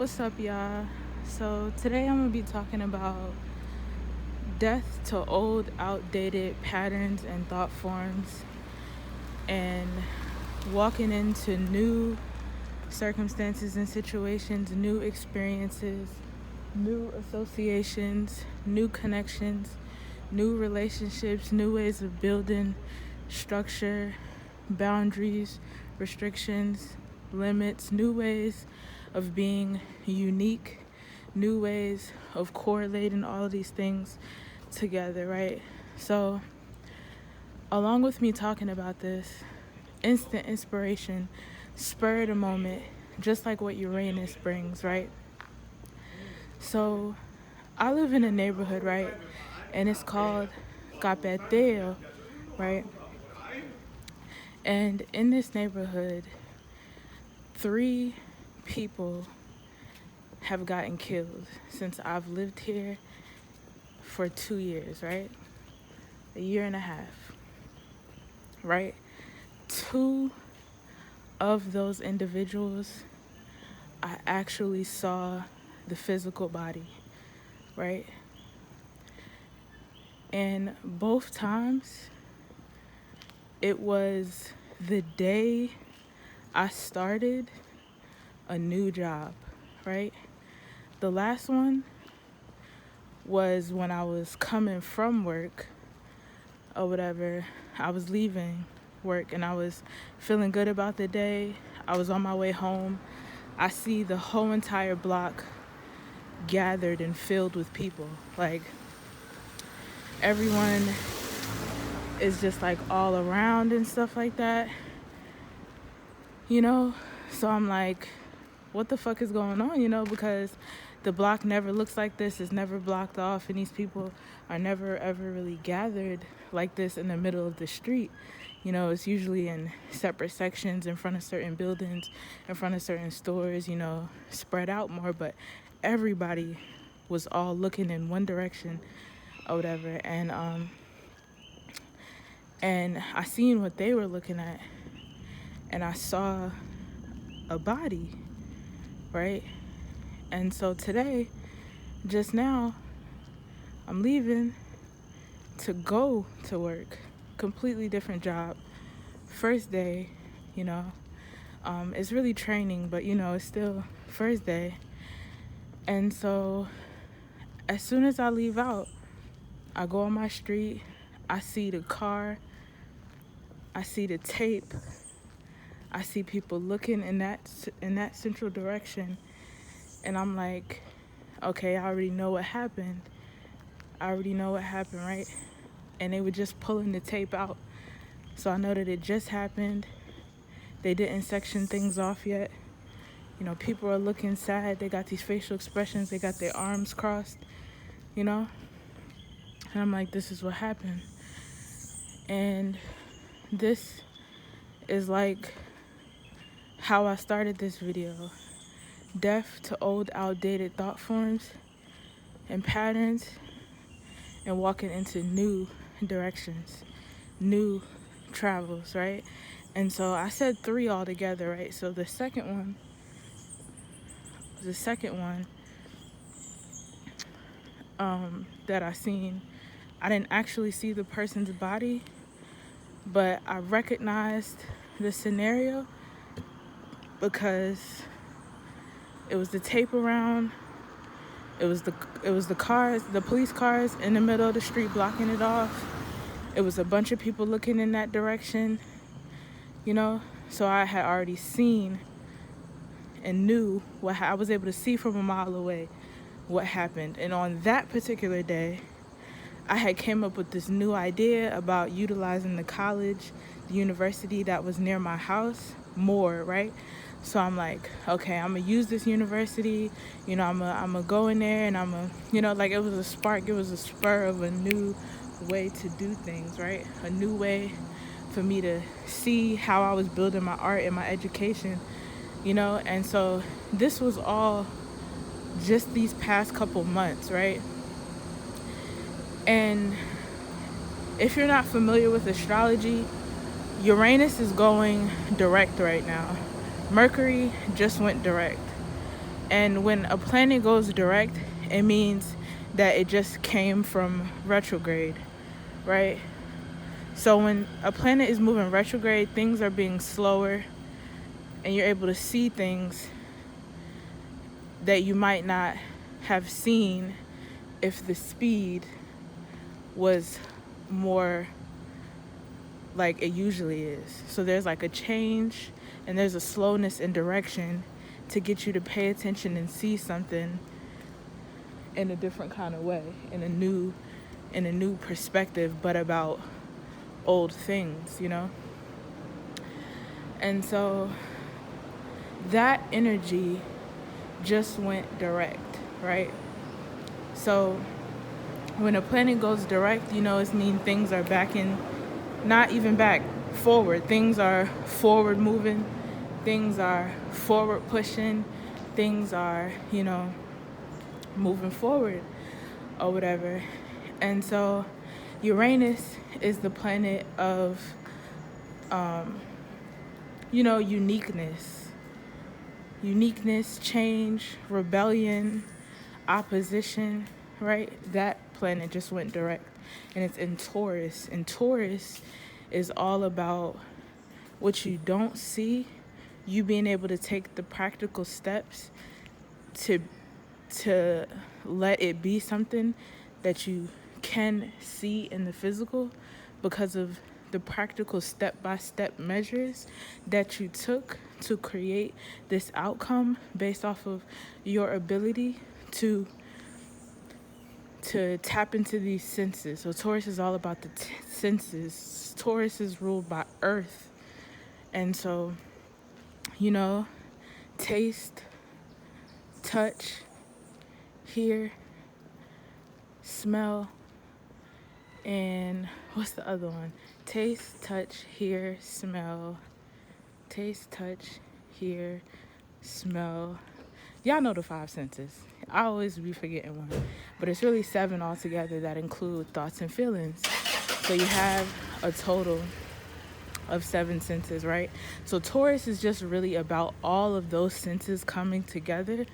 What's up, y'all? So today I'm gonna be talking about death to old, outdated patterns and thought forms, and walking into new circumstances and situations, new experiences, new associations, new connections, new relationships, new ways of building structure, boundaries, restrictions, limits, new ways of being unique, new ways of correlating all of these things together, right? So, along with me talking about this, instant inspiration, spur of the moment, just like what Uranus brings, right? So, I live in a neighborhood, right? And it's called Capetillo, right? And in this neighborhood, 3 people have gotten killed since I've lived here for 2 years, right? A year and a half, right? 2 of those individuals, I actually saw the physical body, right? And both times, it was the day I started a new job, right? The last one was when I was coming from work or whatever. I was leaving work and I was feeling good about the day. I was on my way home. I see the whole entire block gathered and filled with people. Like, everyone is just like all around and stuff like that, you know? So I'm like, what the fuck is going on, you know? Because the block never looks like this. It's never blocked off, and these people are never ever really gathered like this in the middle of the street. You know, it's usually in separate sections, in front of certain buildings, in front of certain stores, you know, spread out more. But everybody was all looking in one direction or whatever. And I seen what they were looking at, and I saw a body, right? And so today, just now, I'm leaving to go to work. Completely different job. First day, you know. It's really training, but, you know, it's still first day. And so, as soon as I leave out, I go on my street, I see the car, I see the tape, I see people looking in that central direction, and I'm like, okay, I already know what happened. Right? And they were just pulling the tape out, so I know that it just happened. They didn't section things off yet. You know, people are looking sad. They got these facial expressions. They got their arms crossed, you know. And I'm like, this is what happened. And this is like how I started this video. Death to old, outdated thought forms and patterns, and walking into new directions, new travels, right? And so I said 3 altogether, right? So the second one, that I seen, I didn't actually see the person's body, but I recognized the scenario because it was the tape around. It was the cars, the police cars in the middle of the street blocking it off. It was a bunch of people looking in that direction, you know. So I had already seen and knew what I was able to see from a mile away what happened. And on that particular day, I had came up with this new idea about utilizing the college, the university that was near my house more, right? So I'm like, okay, I'm gonna use this university, you know, I'm gonna go in there, and I'm gonna, you know, like, it was a spark, it was a spur of a new way to do things, right? A new way for me to see how I was building my art and my education, you know. And so this was all just these past couple months, right? And if you're not familiar with astrology, Uranus is going direct right now. Mercury just went direct. And when a planet goes direct, it means that it just came from retrograde, right? So when a planet is moving retrograde, things are being slower, and you're able to see things that you might not have seen if the speed was more like it usually is. So there's like a change, and there's a slowness in direction to get you to pay attention and see something in a different kind of way, in a new perspective, but about old things, you know? And so that energy just went direct, right? So when a planet goes direct, it means things are back in, not even back, forward. Things are forward moving, things are forward pushing, things are, moving forward or whatever. And so Uranus is the planet of, uniqueness, change, rebellion, opposition, right? That planet just went direct, and it's in Taurus. And Taurus is all about what you don't see, you being able to take the practical steps to let it be something that you can see in the physical because of the practical step-by-step measures that you took to create this outcome based off of your ability to tap into these senses. So Taurus is all about the senses. Taurus is ruled by earth. And so, taste, touch, hear, smell, and what's the other one? Taste, touch, hear, smell. Taste, touch, hear, smell. Y'all know the 5 senses. I always be forgetting one. But it's really 7 altogether that include thoughts and feelings. So you have a total of 7 senses, right? So Taurus is just really about all of those senses coming together,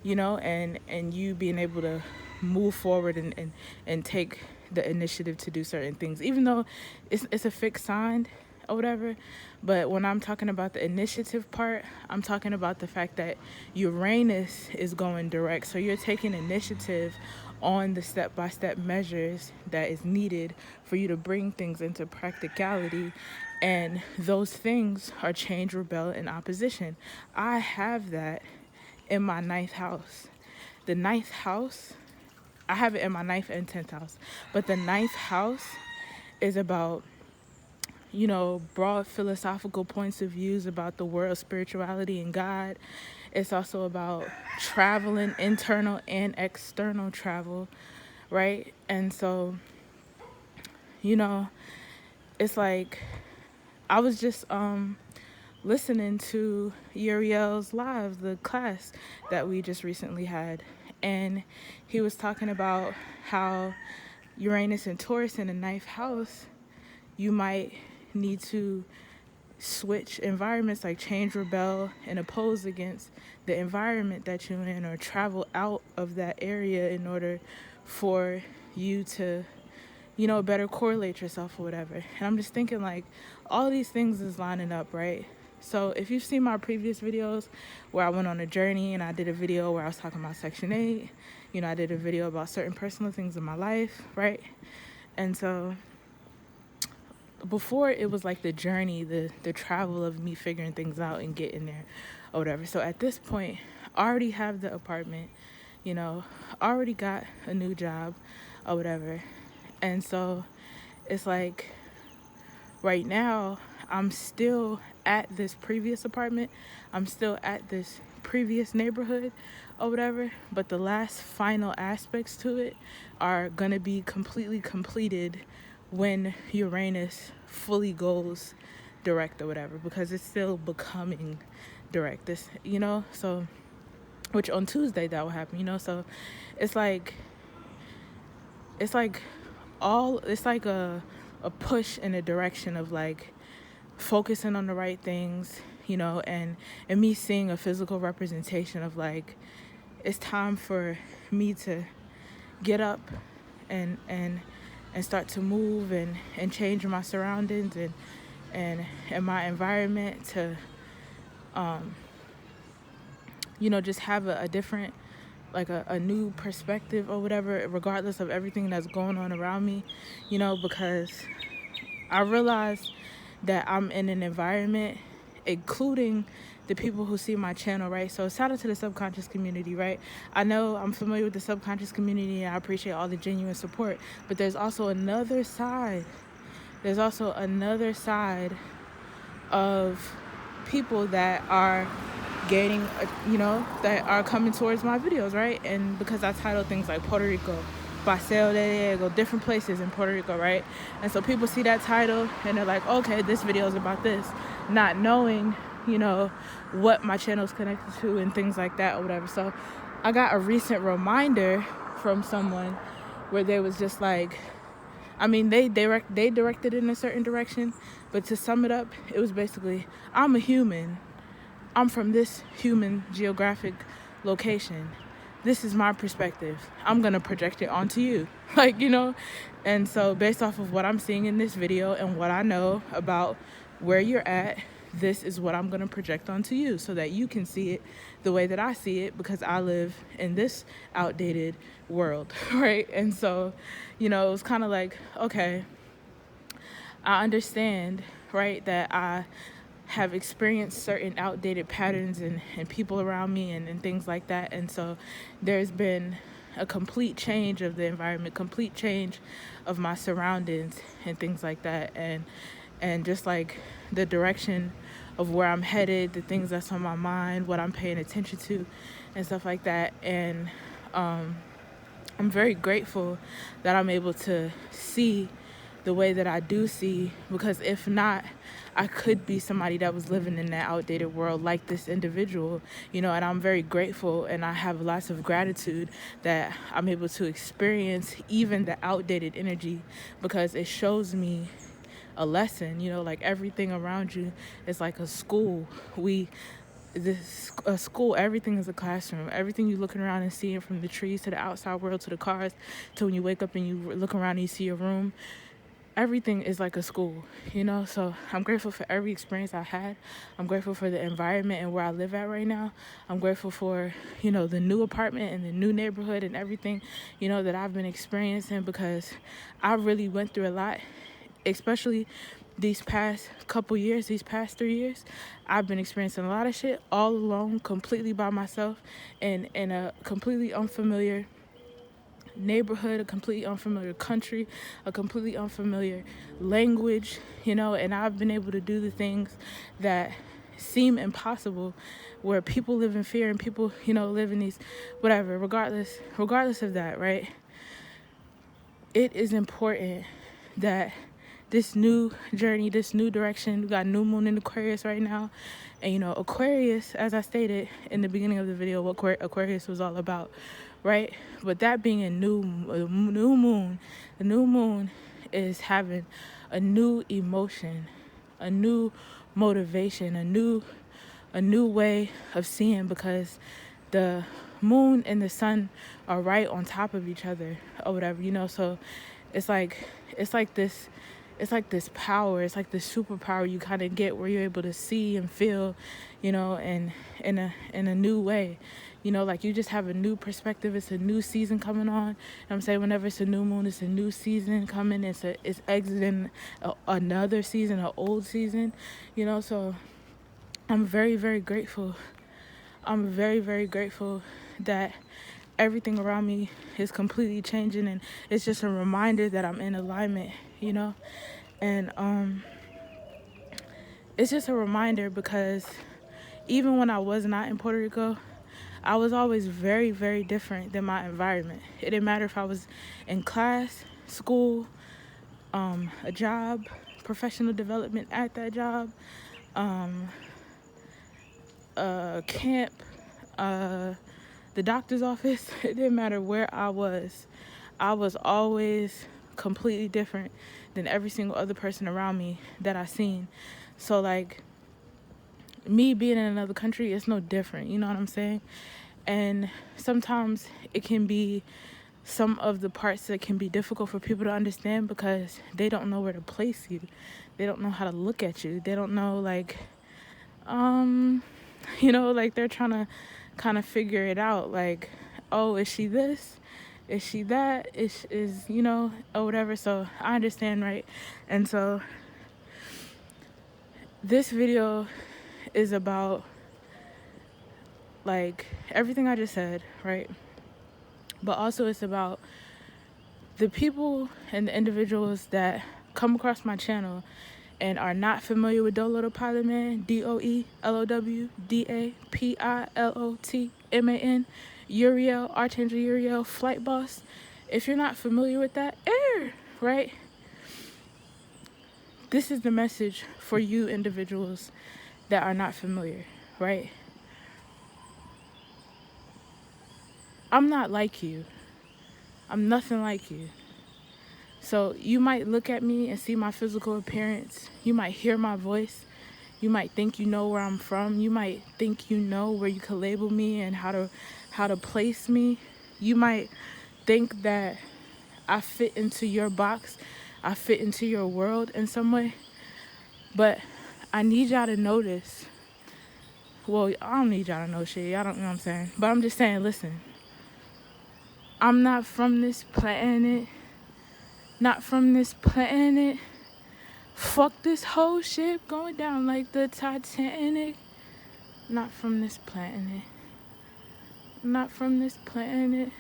and you being able to move forward and take the initiative to do certain things, even though it's a fixed sign or whatever. But when I'm talking about the initiative part, I'm talking about the fact that Uranus is going direct. So you're taking initiative on the step-by-step measures that is needed for you to bring things into practicality. And those things are change, rebel, and opposition. I have that in my 9th house. The 9th house, I have it in my 9th and 10th house. But the 9th house is about, broad philosophical points of views about the world, spirituality, and God. It's also about traveling, internal and external travel, right? And so, it's like I was just listening to Uriel's live, the class that we just recently had, and he was talking about how Uranus and Taurus in the 9th house, you might need to switch environments, like change, rebel, and oppose against the environment that you're in, or travel out of that area in order for you to, better correlate yourself or whatever. And I'm just thinking, like, all these things is lining up, right? So if you've seen my previous videos where I went on a journey, and I did a video where I was talking about Section 8, I did a video about certain personal things in my life, right? And so before, it was like the journey, the travel of me figuring things out and getting there or whatever. So at this point, I already have the apartment, already got a new job or whatever. And so it's like right now I'm still at this previous apartment. I'm still at this previous neighborhood or whatever. But the last final aspects to it are going to be completely completed when Uranus fully goes direct or whatever, because it's still becoming direct. So, which on Tuesday that will happen, so it's like a push in a direction of like focusing on the right things, and me seeing a physical representation of like, it's time for me to get up and start to move and change my surroundings and my environment to just have a different, like a new perspective or whatever, regardless of everything that's going on around me, because I realized that I'm in an environment, including the people who see my channel, right? So shout out to the subconscious community, right? I know I'm familiar with the subconscious community and I appreciate all the genuine support, but there's also another side. There's also another side of people that are gaining, that are coming towards my videos, right? And because I title things like Puerto Rico, Paseo de Diego, different places in Puerto Rico, right? And so people see that title and they're like, okay, this video is about this, not knowing, what my channel is connected to and things like that or whatever. So I got a recent reminder from someone where they was just like, they directed it in a certain direction, but to sum it up, it was basically, I'm a human. I'm from this human geographic location. This is my perspective. I'm going to project it onto you. And so based off of what I'm seeing in this video and what I know about where you're at, this is what I'm going to project onto you so that you can see it the way that I see it, because I live in this outdated world, right? And so, it was kind of like, okay, I understand, right, that I have experienced certain outdated patterns and people around me and things like that. And so there's been a complete change of the environment, complete change of my surroundings and things like that. And just like the direction of where I'm headed, the things that's on my mind, what I'm paying attention to and stuff like that. And I'm very grateful that I'm able to see the way that I do see, because if not, I could be somebody that was living in that outdated world like this individual, and I'm very grateful and I have lots of gratitude that I'm able to experience even the outdated energy, because it shows me a lesson, like everything around you is like a school. A school, everything is a classroom. Everything you're looking around and seeing, from the trees to the outside world to the cars to when you wake up and you look around and you see your room, everything is like a school, so I'm grateful for every experience I had. I'm grateful for the environment and where I live at right now. I'm grateful for, the new apartment and the new neighborhood and everything, that I've been experiencing, because I really went through a lot, especially these past couple years, these past 3 years. I've been experiencing a lot of shit all alone, completely by myself, and in a completely unfamiliar neighborhood, a completely unfamiliar country, a completely unfamiliar language, and I've been able to do the things that seem impossible, where people live in fear and people, live in these, whatever, regardless of that, right? It is important that this new journey, this new direction, we got new moon in Aquarius right now. And, Aquarius, as I stated in the beginning of the video, what Aquarius was all about, right? But that being a new moon, the new moon is having a new emotion, a new motivation, a new way of seeing, because the moon and the sun are right on top of each other or whatever, so it's like this power, it's like this superpower you kind of get, where you're able to see and feel, and in a new way, like you just have a new perspective. It's a new season coming on. I'm saying, whenever it's a new moon, it's a new season coming. It's exiting another season, an old season, so I'm very, very grateful. I'm very, very grateful that everything around me is completely changing, and it's just a reminder that I'm in alignment, and it's just a reminder, because even when I was not in Puerto Rico, I was always very, very different than my environment. It didn't matter if I was in class, school, a job, professional development at that job, camp, the doctor's office. It didn't matter where I was always completely different than every single other person around me that I seen. So like, me being in another country, it's no different. You know what I'm saying? And sometimes it can be some of the parts that can be difficult for people to understand because they don't know where to place you. They don't know how to look at you. They don't know, like, you know, like they're trying to kind of figure it out. Like, oh, is she this? Is she that? Is you know, or whatever. So I understand, right? And so this video is about, like, everything I just said, right? But also it's about the people and the individuals that come across my channel and are not familiar with Doelotto Pilot Man, DOELOWDAPILOTMAN, Uriel, Archangel Uriel, Flight Boss. If you're not familiar with that, right? This is the message for you individuals that are not familiar, right? I'm not like you. I'm nothing like you. So you might look at me and see my physical appearance. You might hear my voice. You might think you know where I'm from. You might think you know where you could label me and how to place me. You might think that I fit into your box. I fit into your world in some way. But I need y'all to know this. Well, I don't need y'all to know shit. Y'all don't know what I'm saying. But I'm just saying, listen. I'm not from this planet. Not from this planet. Fuck this whole ship going down like the Titanic. Not from this planet. Not from this planet.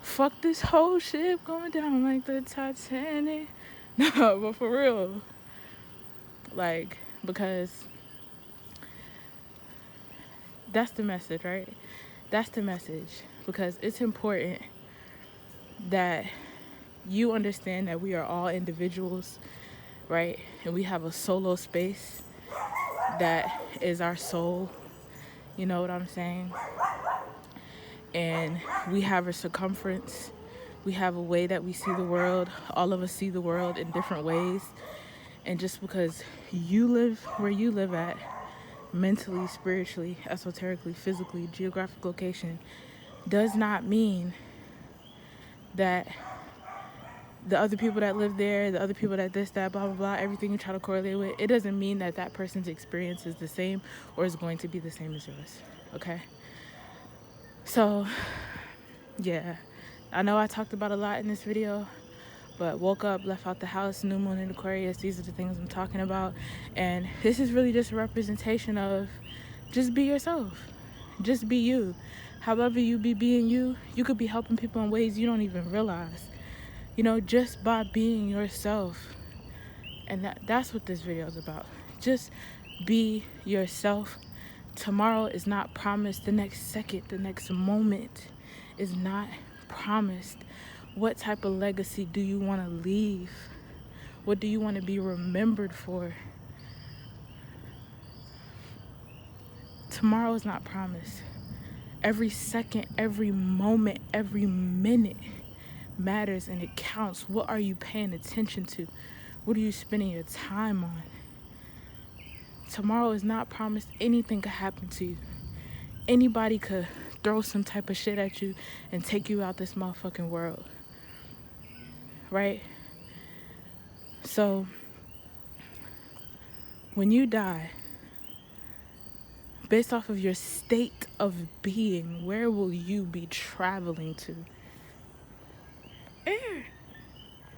Fuck this whole ship going down like the Titanic. No, but for real. Like, because that's the message, right? That's the message. Because it's important that you understand that we are all individuals, right? And we have a solo space that is our soul. You know what I'm saying? And we have a circumference. We have a way that we see the world. All of us see the world in different ways. And just because you live where you live at, mentally, spiritually, esoterically, physically, geographic location, does not mean that the other people that live there, the other people that this, that, blah, blah, blah, everything you try to correlate with, it doesn't mean that that person's experience is the same or is going to be the same as yours, okay? So, yeah, I know I talked about a lot in this video, but woke up, left out the house, new moon in Aquarius, these are the things I'm talking about. And this is really just a representation of just be yourself. Just be you. However you be being you, you could be helping people in ways you don't even realize. You know, just by being yourself. And that's what this video is about. Just be yourself. Tomorrow is not promised. The next second, the next moment is not promised. What type of legacy do you want to leave? What do you want to be remembered for? Tomorrow is not promised. Every second, every moment, every minute matters and it counts. What are you paying attention to? What are you spending your time on? Tomorrow is not promised. Anything could happen to you. Anybody could throw some type of shit at you and take you out this motherfucking world. Right? So, when you die, based off of your state of being, where will you be traveling to? Air.